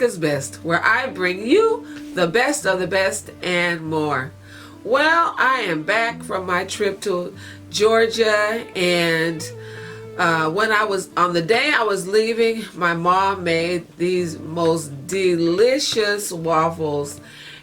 Erika's Best, where I bring you the best of the best and more. Well, I am back from my trip to Georgia, and when I was on the day I was leaving, my mom made these most delicious waffles,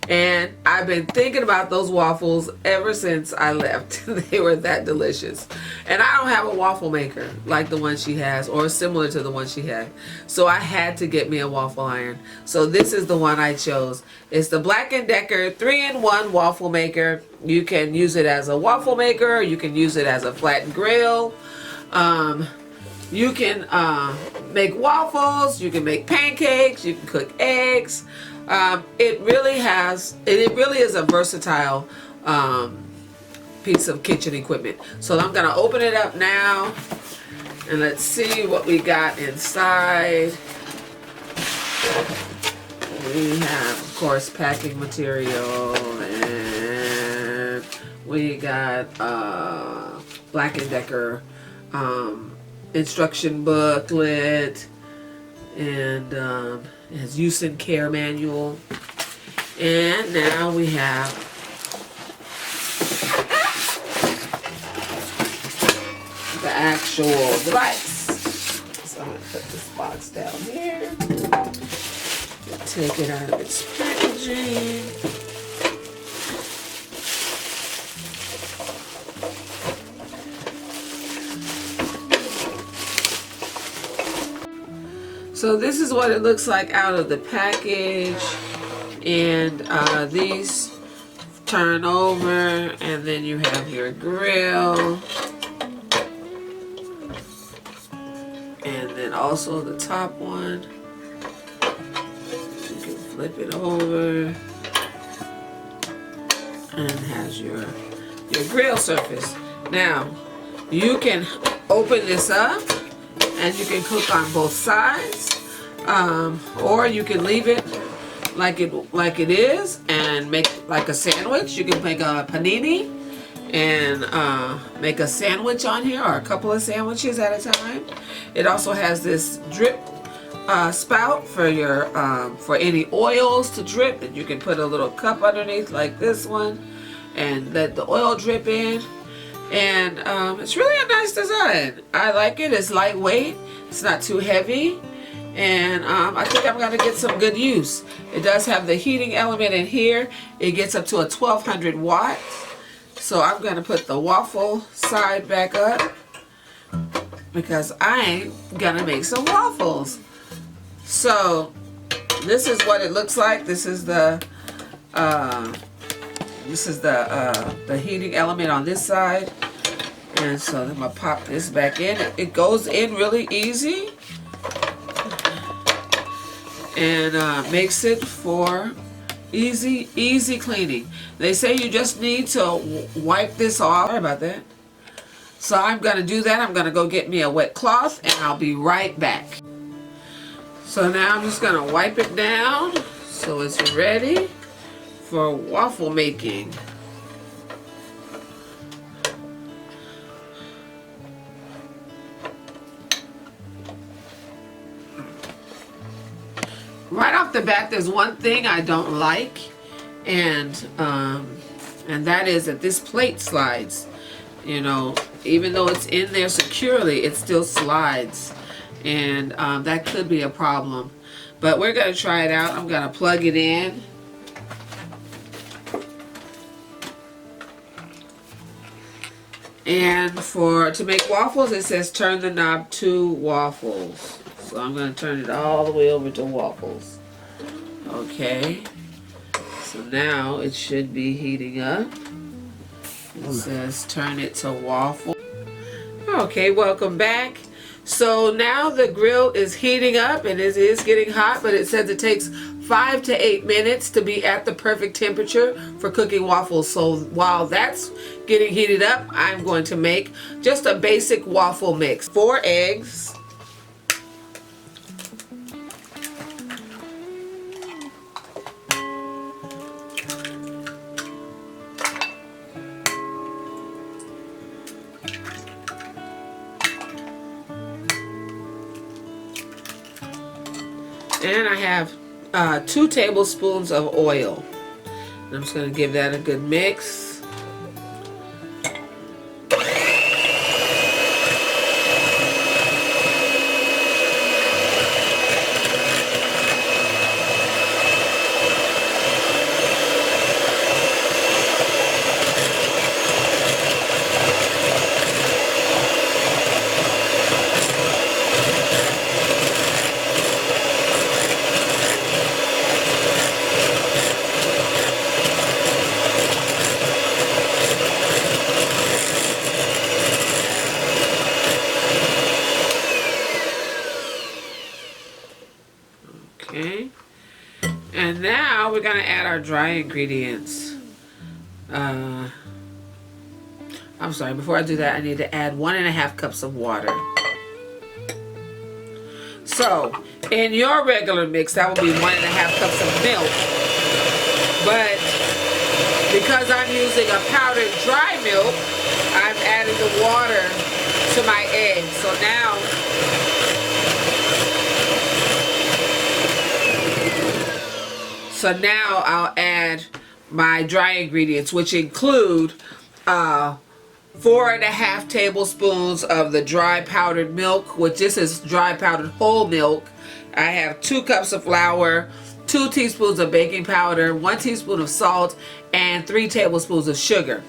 and I've been thinking about those waffles ever since I left. They were that delicious. And I don't have a waffle maker like the one she has, or similar to the one she had, so I had to get me a waffle iron. So this is the one I chose. It's the Black & Decker 3-in-1 waffle maker. You can use it as a waffle maker, you can use it as a flat grill. You can make waffles, you can make pancakes, you can cook eggs. It really is a versatile piece of kitchen equipment. So I'm gonna open it up now, and let's see what we got inside. We have, of course, packing material, and we got Black & Decker instruction booklet, and it has use and care manual. And now we have the actual device. So I'm going to put this box down here, take it out of its packaging. So this is what it looks like out of the package, and these turn over, and then you have your grill, and then also the top one. You can flip it over, and it has your grill surface. Now you can open this up, and you can cook on both sides, or you can leave it like it is and make like a sandwich. You can make a panini and make a sandwich on here, or a couple of sandwiches at a time. It also has this drip spout for your for any oils to drip, and you can put a little cup underneath like this one and let the oil drip in. And it's really a nice design. I like it. It's lightweight, it's not too heavy, and I think I'm going to get some good use. It does have the heating element in here. It gets up to a 1200 watts. So I'm going to put the waffle side back up, because I'm going to make some waffles. So this is what it looks like. This is the heating element on this side, and so I'm gonna pop this back in. It goes in really easy, and makes it for easy cleaning. They say you just need to wipe this off. Sorry about that. So I'm gonna do that. I'm gonna go get me a wet cloth, and I'll be right back. So now I'm just gonna wipe it down so it's ready for waffle making. Right off the bat, there's one thing I don't like, and that is that this plate slides. You know, even though it's in there securely, it still slides, and that could be a problem. But we're gonna try it out. I'm gonna plug it in. And to make waffles, it says turn the knob to waffles. So I'm going to turn it all the way over to waffles. Okay. So now it should be heating up. It says turn it to waffle. Okay, welcome back. So now the grill is heating up, and it is getting hot, but it says it takes 5 to 8 minutes to be at the perfect temperature for cooking waffles. So while that's getting heated up, I'm going to make just a basic waffle mix. 4 eggs, and I have 2 tablespoons of oil. I'm just going to give that a good mix. Okay, and now we're going to add our dry ingredients. I'm sorry, before I do that, I need to add 1.5 cups of water. So, in your regular mix, that will be 1.5 cups of milk. But because I'm using a powdered dry milk, I'm adding the water to my eggs. So now, I'll add my dry ingredients, which include 4.5 tablespoons of the dry powdered milk, which this is dry powdered whole milk. I have 2 cups of flour, 2 teaspoons of baking powder, 1 teaspoon of salt, and 3 tablespoons of sugar.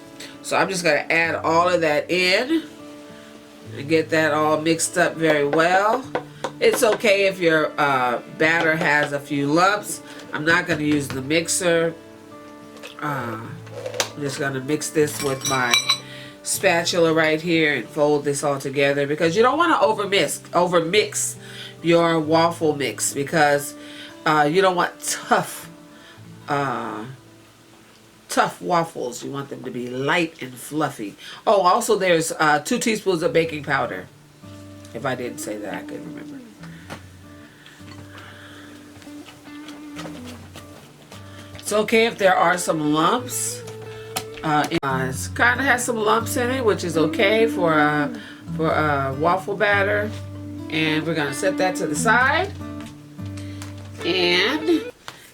So I'm just going to add all of that in and get that all mixed up very well. It's okay if your batter has a few lumps. I'm not going to use the mixer. I'm just going to mix this with my spatula right here and fold this all together, because you don't want to overmix your waffle mix, because you don't want tough waffles. You want them to be light and fluffy. Oh, also there's 2 teaspoons of baking powder. If I didn't say that, I couldn't remember. It's okay if there are some lumps. It kind of has some lumps in it, which is okay for waffle batter. And we're going to set that to the side and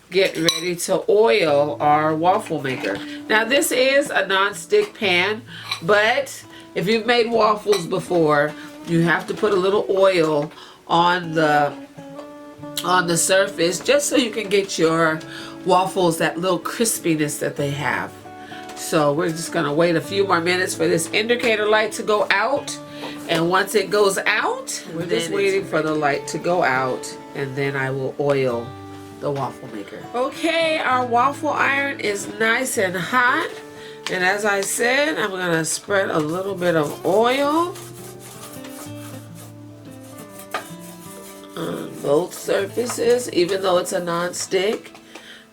get ready to oil our waffle maker. Now this is a non-stick pan, but if you've made waffles before, you have to put a little oil on the surface, just so you can get your waffles that little crispiness that they have. So we're just going to wait a few more minutes for this indicator light to go out. And once it goes out, we're just waiting for the light to go out, and then I will oil the waffle maker. Okay, our waffle iron is nice and hot. And as I said, I'm going to spread a little bit of oil on both surfaces, even though it's a non-stick.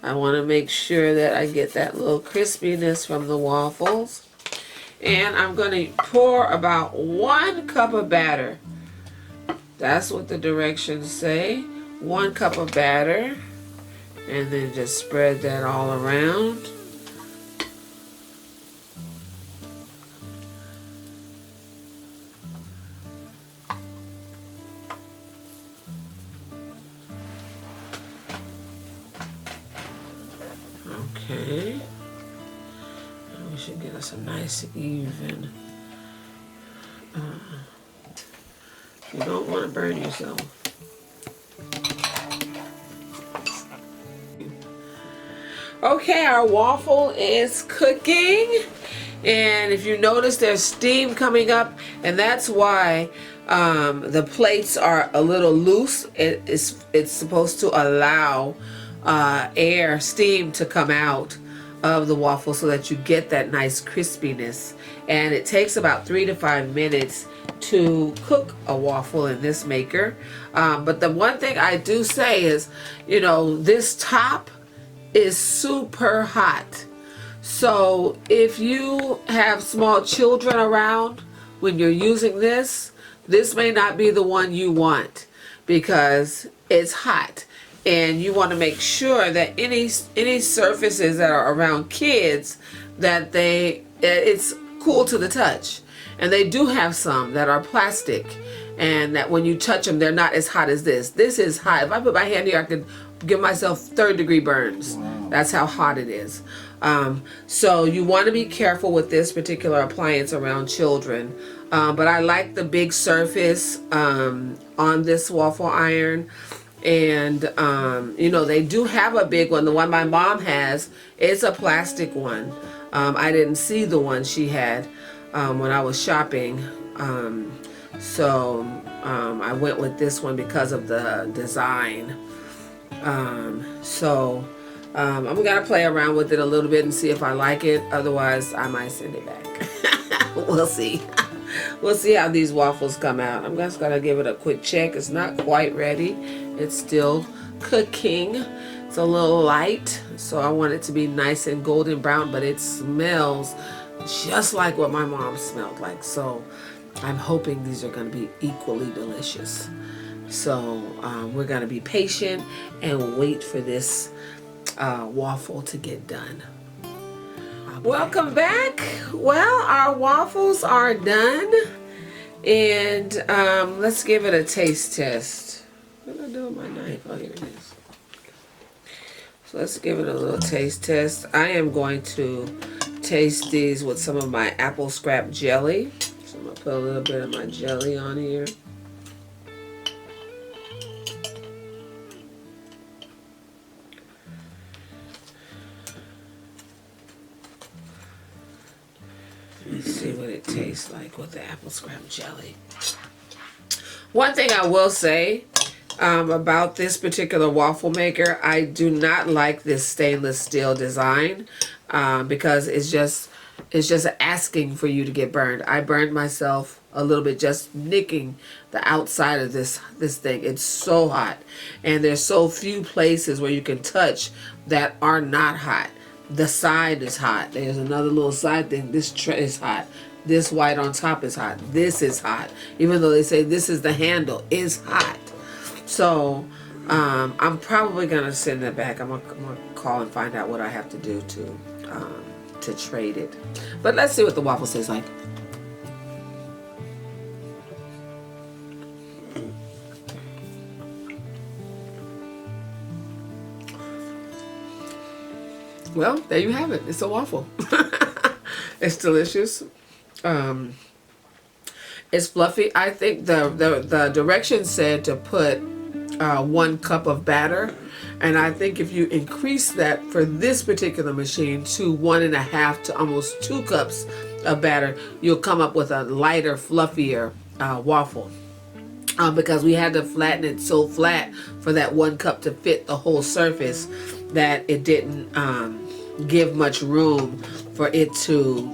I want to make sure that I get that little crispiness from the waffles. And I'm going to pour about 1 cup of batter. That's what the directions say. 1 cup of batter. And then just spread that all around. Okay. We should get us a nice even. You don't want to burn yourself. Okay, our waffle is cooking. And if you notice, there's steam coming up, and that's why the plates are a little loose. It's supposed to allow steam to come out of the waffle so that you get that nice crispiness. And it takes about 3 to 5 minutes to cook a waffle in this maker. But the one thing I do say is, you know, this top is super hot. So if you have small children around when you're using this, this may not be the one you want, because it's hot. And you want to make sure that any surfaces that are around kids, that it's cool to the touch. And they do have some that are plastic, and that when you touch them, they're not as hot as this. This is hot. If I put my hand here, I could give myself third-degree burns. Wow. That's how hot it is. So you want to be careful with this particular appliance around children. But I like the big surface on this waffle iron. And, you know, they do have a big one. The one my mom has, it's a plastic one. I didn't see the one she had when I was shopping. So I went with this one because of the design. I'm gonna play around with it a little bit and see if I like it. Otherwise, I might send it back. We'll see. We'll see how these waffles come out. I'm just gonna give it a quick check. It's not quite ready. It's still cooking. It's a little light, so I want it to be nice and golden brown, but it smells just like what my mom smelled like. So I'm hoping these are gonna be equally delicious. So we're gonna be patient and wait for this waffle to get done. Welcome back. Well, our waffles are done, and let's give it a taste test. What did I do with my knife? Oh, here it is. So let's give it a little taste test. I am going to taste these with some of my apple scrap jelly. So I'm gonna put a little bit of my jelly on here. Let's see what it tastes like with the apple scrap jelly. One thing I will say about this particular waffle maker, I do not like this stainless steel design because it's just asking for you to get burned. I burned myself a little bit just nicking the outside of this thing. It's so hot, and there's so few places where you can touch that are not hot. The side is hot. There's another little side thing. This tray is hot. This white on top is hot. This is hot. Even though they say this is the handle, it's hot. So I'm probably gonna send it back. I'm gonna call and find out what I have to do to trade it. But let's see what the waffle tastes like. Well, there you have it. It's a waffle. It's delicious. It's fluffy. I think the directions said to put 1 cup of batter, and I think if you increase that for this particular machine to 1.5 to almost 2 cups of batter, you'll come up with a lighter, fluffier waffle. Because we had to flatten it so flat for that 1 cup to fit the whole surface that it didn't give much room for it to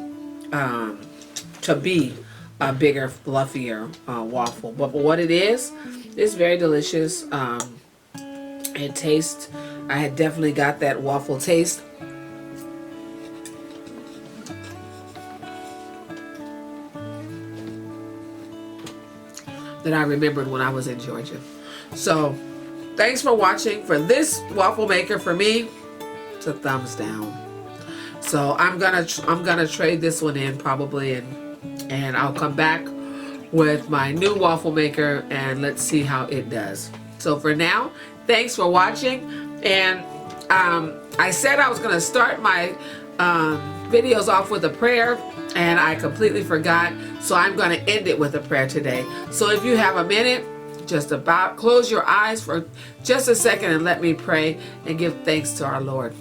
be a bigger, fluffier waffle. But what it is, it's very delicious. It tastes, I had definitely got that waffle taste. That I remembered when I was in Georgia. So thanks for watching. For this waffle maker, for me, it's a thumbs down. So I'm gonna trade this one in probably, and I'll come back with my new waffle maker and let's see how it does. So for now, thanks for watching. And I said I was gonna start my videos off with a prayer, and I completely forgot. So I'm going to end it with a prayer today. So if you have a minute, just about close your eyes for just a second and let me pray and give thanks to our Lord.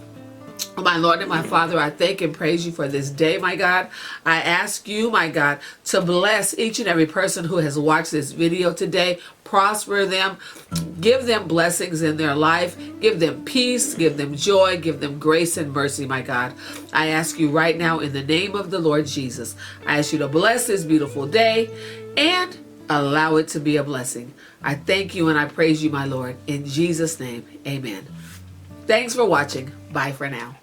My Lord and my Father, I thank and praise you for this day, my God. I ask you, my God, to bless each and every person who has watched this video today. Prosper them, give them blessings in their life, give them peace, give them joy, give them grace and mercy, my God. I ask you right now in the name of the Lord Jesus, I ask you to bless this beautiful day and allow it to be a blessing. I thank you and I praise you, my Lord. In Jesus' name, amen. Thanks for watching. Bye for now.